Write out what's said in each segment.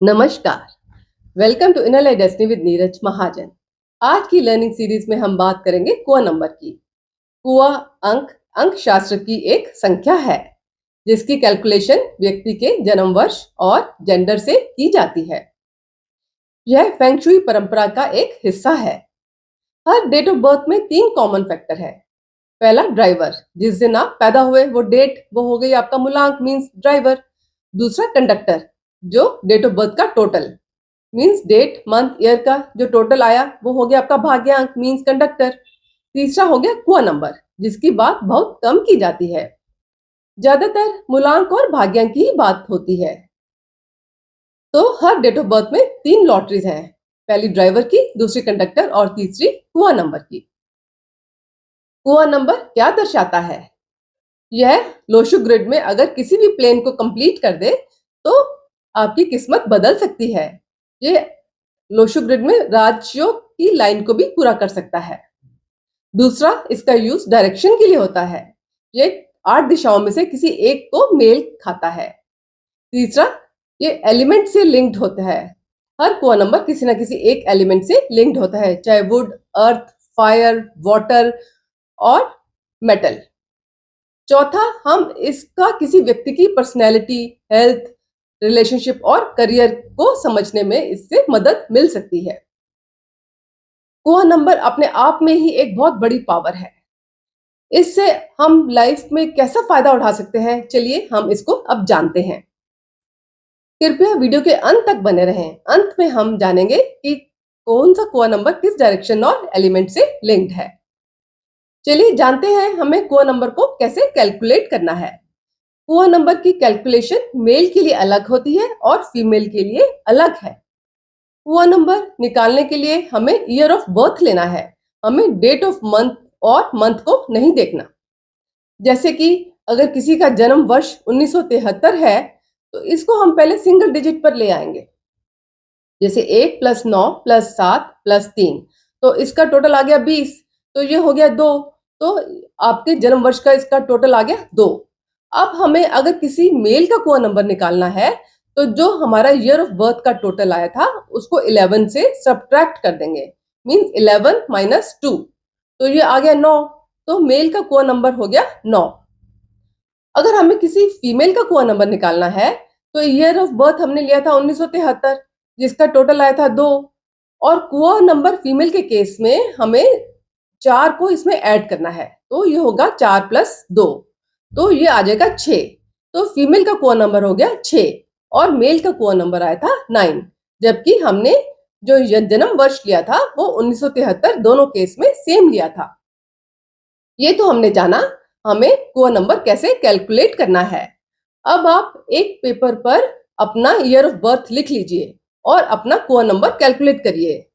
नमस्कार। Welcome to inner life destiny with Neeraj Mahajan. आज की लर्निंग सीरीज में हम बात करेंगे कुआ नंबर की। कुआ अंक शास्त्र की एक संख्या है जिसकी कैलकुलेशन व्यक्ति के जन्म वर्ष और जेंडर से की जाती है। यह फेंग शुई परंपरा का एक हिस्सा है। हर डेट ऑफ बर्थ में 3 कॉमन फैक्टर है। पहला ड्राइवर, जिस दिन आप पैदा हुए वो डेट, वो हो गई आपका मूलांक मींस ड्राइवर। दूसरा कंडक्टर, जो डेट ऑफ बर्थ का total means date month year का जो टोटल आया वो हो गया आपका भाग्यांक मीन्स कंडक्टर। तीसरा हो गया कुआ नंबर, जिसकी बात बहुत कम की जाती है। ज्यादातर मूलांक और भाग्यांक की ही बात होती है। तो हर डेट ऑफ बर्थ में 3 लॉटरीज हैं, पहली ड्राइवर की, दूसरी कंडक्टर और तीसरी कुआ नंबर की। कुआ नंबर क्या दर्शाता है? यह लोशु ग्रिड में अगर किसी भी प्लेन को कंप्लीट कर दे तो आपकी किस्मत बदल सकती है। ये लोशु ग्रिड में राज्यों की लाइन को भी पूरा कर सकता है। दूसरा, इसका यूज डायरेक्शन के लिए होता है। ये 8 दिशाओं में से किसी एक को मेल खाता है। तीसरा, ये एलिमेंट से लिंक्ड होता है। हर कुआ नंबर किसी ना किसी एक एलिमेंट से लिंक्ड होता है, चाहे वुड, अर्थ, फायर, वाटर और मेटल। चौथा, हम इसका किसी व्यक्ति की पर्सनैलिटी, हेल्थ, रिलेशनशिप और करियर को समझने में इससे मदद मिल सकती है। कुआ नंबर अपने आप में ही एक बहुत बड़ी पावर है। इससे हम लाइफ में कैसा फायदा उठा सकते हैं, चलिए हम इसको अब जानते हैं। कृपया वीडियो के अंत तक बने रहें। अंत में हम जानेंगे कि कौन सा कुआ नंबर किस डायरेक्शन और एलिमेंट से लिंक्ड है। चलिए जानते हैं हमें कुआ नंबर को कैसे कैलकुलेट करना है। कुआ नंबर की कैलकुलेशन मेल के लिए अलग होती है और फीमेल के लिए अलग है। कुआ नंबर निकालने के लिए हमें ईयर ऑफ बर्थ लेना है। हमें डेट ऑफ मंथ और मंथ को नहीं देखना। जैसे कि अगर किसी का जन्म वर्ष 1973 है तो इसको हम पहले सिंगल डिजिट पर ले आएंगे। जैसे 1 + 9 + 7 + 3, तो इसका टोटल आ गया 20। तो ये हो गया 2। तो आपके जन्म वर्ष का इसका टोटल आ गया 2। अब हमें अगर किसी मेल का कुआ नंबर निकालना है तो जो हमारा ईयर ऑफ बर्थ का टोटल आया था उसको 11 से सब्ट्रैक्ट कर देंगे, मींस 11 - 2। तो ये आ गया 9। तो मेल का कुआ नंबर हो गया 9। अगर हमें किसी फीमेल का कुआ नंबर निकालना है तो ईयर ऑफ बर्थ हमने लिया था 1973, जिसका टोटल आया था 2। और कुआ नंबर फीमेल के केस में हमें 4 को इसमें ऐड करना है, तो ये होगा 4 + 2, तो ये आ जाएगा 6। तो फीमेल का कुआ नंबर हो गया 6 और मेल का कुआ नंबर आया था 9। जबकि हमने जो जन्म वर्ष लिया था वो 1973 दोनों केस में सेम लिया था। ये तो हमने जाना हमें कुआ नंबर कैसे कैलकुलेट करना है। अब आप एक पेपर पर अपना ईयर ऑफ बर्थ लिख लीजिए और अपना कुआ नंबर कैलकुलेट करिए।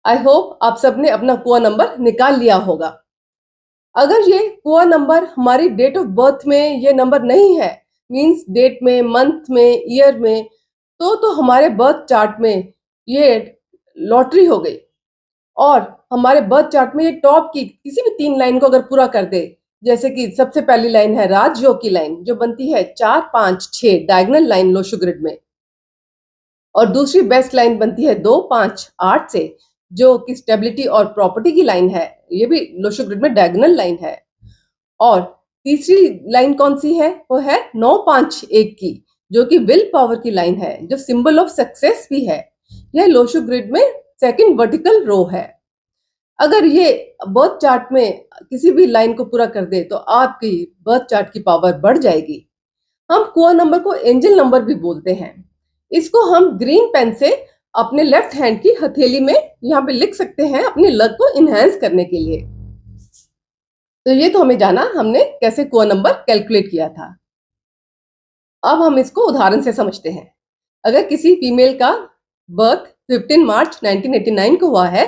आई होप आप सबने अपना कुआ नंबर निकाल लिया होगा। अगर ये कुआ नंबर हमारी डेट ऑफ बर्थ में ये नंबर नहीं है, मींस डेट में, मंथ में, ईयर में, तो हमारे बर्थ चार्ट में ये लॉटरी हो गई। और हमारे बर्थ चार्ट में ये टॉप की किसी भी 3 लाइन को अगर पूरा कर दे, जैसे कि सबसे पहली लाइन है राजयोग की लाइन जो बनती है 4 5 6 डायगोनल लाइन लोशु ग्रिड में, और दूसरी बेस्ट लाइन बनती है 2 5 8 से जो कि स्टेबिलिटी और प्रॉपर्टी की लाइन है, ये भी लोशु ग्रिड में डायगोनल लाइन है। और तीसरी लाइन कौन सी है? वो है 9 5 1 की, जो कि विल पावर की लाइन है, जो सिंबल ऑफ सक्सेस भी है। यह लोशु ग्रिड में सेकंड वर्टिकल रो है। अगर ये बर्थ चार्ट में किसी भी लाइन को पूरा कर दे तो आपकी बर्थ चार्ट की पावर बढ़ जाएगी। हम कुआ नंबर को एंजल नंबर भी बोलते हैं। इसको हम ग्रीन पेन से अपने लेफ्ट हैंड की हथेली में यहाँ पे लिख सकते हैं अपनी लक को इनहेंस करने के लिए। तो ये तो हमें जाना हमने कैसे कुआ नंबर कैलकुलेट किया था। अब हम इसको उदाहरण से समझते हैं। अगर किसी फीमेल का बर्थ 15 मार्च 1989 को हुआ है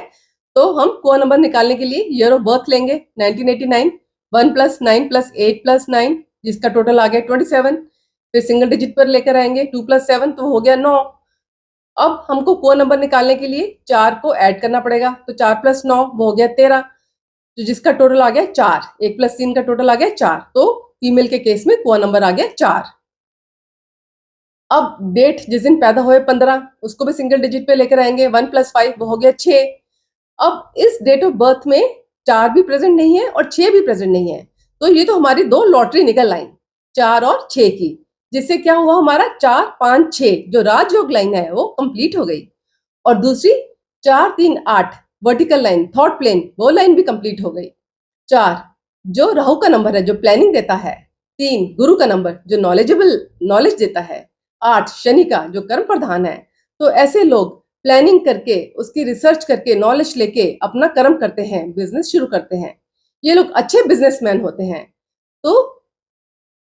तो हम कुआ नंबर निकालने के लिए ईयर ऑफ बर्थ लेंगे 1989, 1 + 9 + 8 + 9, जिसका टोटल आ गया 27। फिर सिंगल डिजिट पर लेकर आएंगे 2 + 7, तो हो गया 9। अब हमको कुआ नंबर निकालने के लिए 4 को ऐड करना पड़ेगा, तो 4 + 9 वो हो गया 13, तो जिसका टोटल आ गया 4। 1 + 3 का टोटल आ गया 4, तो फीमेल के केस में कुआ नंबर आ गया 4। अब डेट जिस दिन पैदा हुए 15, उसको भी सिंगल डिजिट पे लेकर आएंगे। 1 + 5 वो हो गया 6। अब इस डेट ऑफ बर्थ में 4 भी प्रेजेंट नहीं है और 6 भी प्रेजेंट नहीं है, तो ये तो हमारी 2 लॉटरी निकल आई, 4 और 6 की, जिससे क्या हुआ, हमारा 4 5 6 जो राजयोग लाइन है वो कंप्लीट हो गई। और दूसरी 4 3 8 वर्टिकल लाइन, थॉट प्लेन, वो लाइन भी कंप्लीट हो गई। 4 जो राहु का नंबर है, जो प्लानिंग देता है। 3 गुरु का नंबर, जो नॉलेज देता है। 8 शनि का, जो कर्म प्रधान है। तो ऐसे लोग प्लानिंग करके, उसकी रिसर्च करके, नॉलेज लेके अपना कर्म करते हैं, बिजनेस शुरू करते हैं। ये लोग अच्छे बिजनेसमैन होते हैं। तो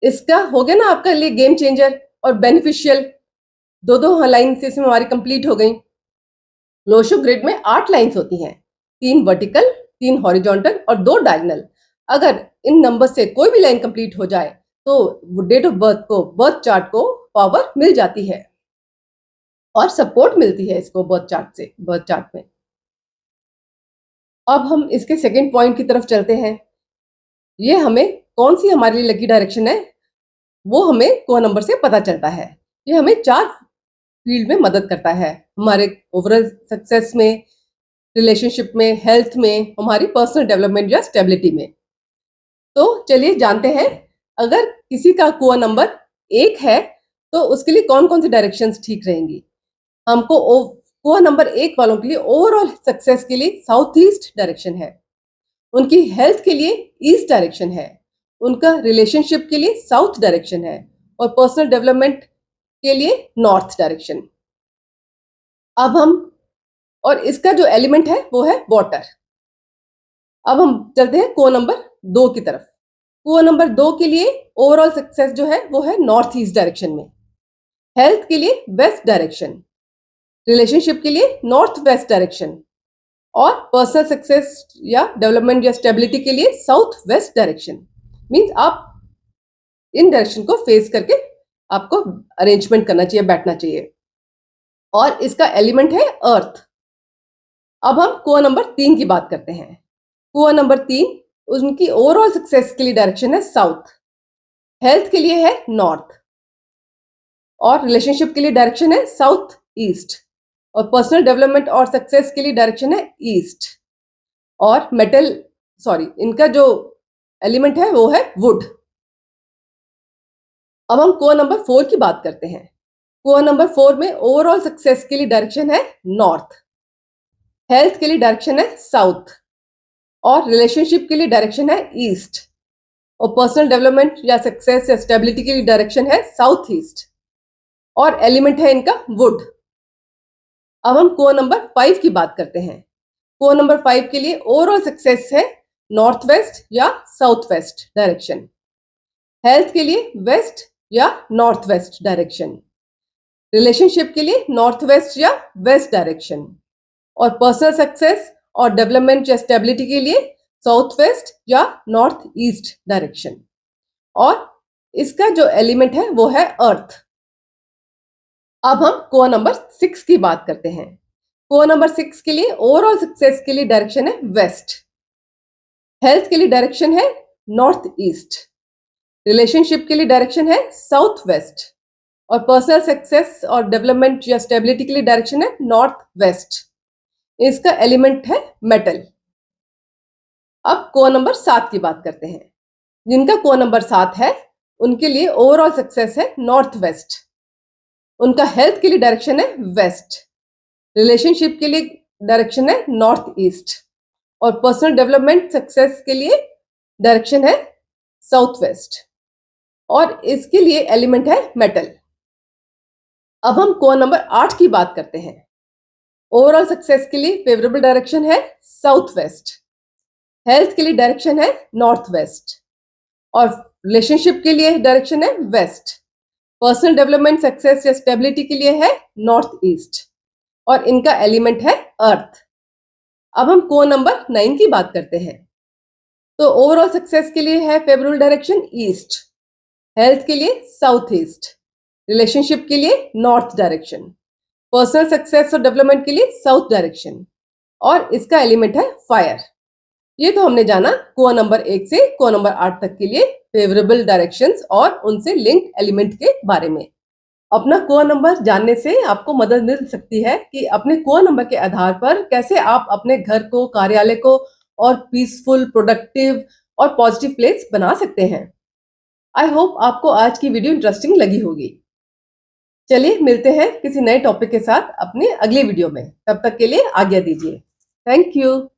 इसका हो गया ना आपका लिए गेम चेंजर और बेनिफिशियल। दो लाइन से इसमें हमारी कंप्लीट हो गई। लोशो ग्रिड में 8 लाइंस होती हैं, 3 वर्टिकल, 3 हॉरिजॉन्टल और 2 डायगोनल। अगर इन नंबर से कोई भी लाइन कंप्लीट हो जाए तो डेट ऑफ बर्थ को, बर्थ चार्ट को पावर मिल जाती है और सपोर्ट मिलती है इसको बर्थ चार्ट में। अब हम इसके सेकंड पॉइंट की तरफ चलते हैं। ये हमें कौन सी हमारे लिए लकी डायरेक्शन है वो हमें को नंबर से पता चलता है। ये हमें 4 फील्ड में मदद करता है, हमारे ओवरऑल सक्सेस में, रिलेशनशिप में, हेल्थ में, हमारी पर्सनल डेवलपमेंट या स्टेबिलिटी में। तो चलिए जानते हैं, अगर किसी का कुआ नंबर 1 है तो उसके लिए कौन कौन सी डायरेक्शंस ठीक रहेंगी। हमको कुआ नंबर 1 वालों के लिए ओवरऑल सक्सेस के लिए साउथ ईस्ट डायरेक्शन है, उनकी हेल्थ के लिए ईस्ट डायरेक्शन है, उनका रिलेशनशिप के लिए साउथ डायरेक्शन है और पर्सनल डेवलपमेंट के लिए नॉर्थ डायरेक्शन। अब हम, और इसका जो एलिमेंट है वो है वाटर। अब हम चलते हैं को नंबर 2 की तरफ। को नंबर 2 के लिए ओवरऑल सक्सेस जो है वो है नॉर्थ ईस्ट डायरेक्शन में, हेल्थ के लिए वेस्ट डायरेक्शन, रिलेशनशिप के लिए नॉर्थ वेस्ट डायरेक्शन और पर्सनल सक्सेस या डेवलपमेंट या स्टेबिलिटी के लिए साउथ वेस्ट डायरेक्शन। मींस आप इन डायरेक्शन को फेस करके आपको अरेंजमेंट करना चाहिए, बैठना चाहिए। और इसका एलिमेंट है अर्थ। अब हम कुआ नंबर 3 की बात करते हैं। कुआ नंबर 3, उनकी ओवरऑल सक्सेस के लिए डायरेक्शन है साउथ, हेल्थ के लिए है नॉर्थ और रिलेशनशिप के लिए डायरेक्शन है साउथ ईस्ट और पर्सनल डेवलपमेंट और सक्सेस के लिए डायरेक्शन है ईस्ट। और इनका जो एलिमेंट है वो है वुड। अब हम कुआ नंबर 4 की बात करते हैं। कुआ नंबर 4 में ओवरऑल सक्सेस के लिए डायरेक्शन है नॉर्थ, हेल्थ के लिए डायरेक्शन है साउथ और रिलेशनशिप के लिए डायरेक्शन है ईस्ट और पर्सनल डेवलपमेंट या सक्सेस या स्टेबिलिटी के लिए डायरेक्शन है साउथ ईस्ट और एलिमेंट है इनका वुड। अब हम को नंबर 5 की बात करते हैं। को नंबर 5 के लिए ओवरऑल सक्सेस है नॉर्थ वेस्ट या साउथ वेस्ट डायरेक्शन, हेल्थ के लिए वेस्ट या नॉर्थ वेस्ट डायरेक्शन, रिलेशनशिप के लिए नॉर्थ वेस्ट या वेस्ट डायरेक्शन और पर्सनल सक्सेस और डेवलपमेंट या स्टेबिलिटी के लिए साउथ वेस्ट या नॉर्थ ईस्ट डायरेक्शन। और इसका जो एलिमेंट है वो है अर्थ। अब हम कोआ नंबर 6 की बात करते हैं। कोआ नंबर 6 के लिए ओवरऑल सक्सेस के लिए डायरेक्शन है वेस्ट, हेल्थ के लिए डायरेक्शन है नॉर्थ ईस्ट, रिलेशनशिप के लिए डायरेक्शन है साउथ वेस्ट और पर्सनल सक्सेस और डेवलपमेंट या स्टेबिलिटी के लिए डायरेक्शन है नॉर्थ वेस्ट। इसका एलिमेंट है मेटल। अब कोआ नंबर 7 की बात करते हैं। जिनका कोआ नंबर 7 है उनके लिए ओवरऑल सक्सेस है नॉर्थ वेस्ट, उनका हेल्थ के लिए डायरेक्शन है वेस्ट, रिलेशनशिप के लिए डायरेक्शन है नॉर्थ ईस्ट और पर्सनल डेवलपमेंट सक्सेस के लिए डायरेक्शन है साउथ वेस्ट और इसके लिए एलिमेंट है मेटल। अब हम कोआ नंबर 8 की बात करते हैं। ओवरऑल सक्सेस के लिए फेवरेबल डायरेक्शन है साउथ वेस्ट, हेल्थ के लिए डायरेक्शन है नॉर्थ वेस्ट और रिलेशनशिप के लिए डायरेक्शन है वेस्ट, पर्सनल डेवलपमेंट सक्सेस या स्टेबिलिटी के लिए है नॉर्थ ईस्ट और इनका एलिमेंट है अर्थ। अब हम को नंबर 9 की बात करते हैं। तो ओवरऑल सक्सेस के लिए है फेवरेबल डायरेक्शन ईस्ट, हेल्थ के लिए साउथ ईस्ट, रिलेशनशिप के लिए नॉर्थ डायरेक्शन, पर्सनल सक्सेस और डेवलपमेंट के लिए साउथ डायरेक्शन और इसका एलिमेंट है फायर। ये तो हमने जाना कोआ नंबर 1 से कोआ नंबर 8 तक के लिए फेवरेबल डायरेक्शंस और उनसे लिंक्ड एलिमेंट के बारे में। अपना कुआ नंबर जानने से आपको मदद मिल सकती है कि अपने कुआ नंबर के आधार पर कैसे आप अपने घर को, कार्यालय को और पीसफुल, प्रोडक्टिव और पॉजिटिव प्लेस बना सकते हैं। आई होप आपको आज की वीडियो इंटरेस्टिंग लगी होगी। चलिए मिलते हैं किसी नए टॉपिक के साथ अपने अगले वीडियो में। तब तक के लिए आज्ञा दीजिए। Thank you.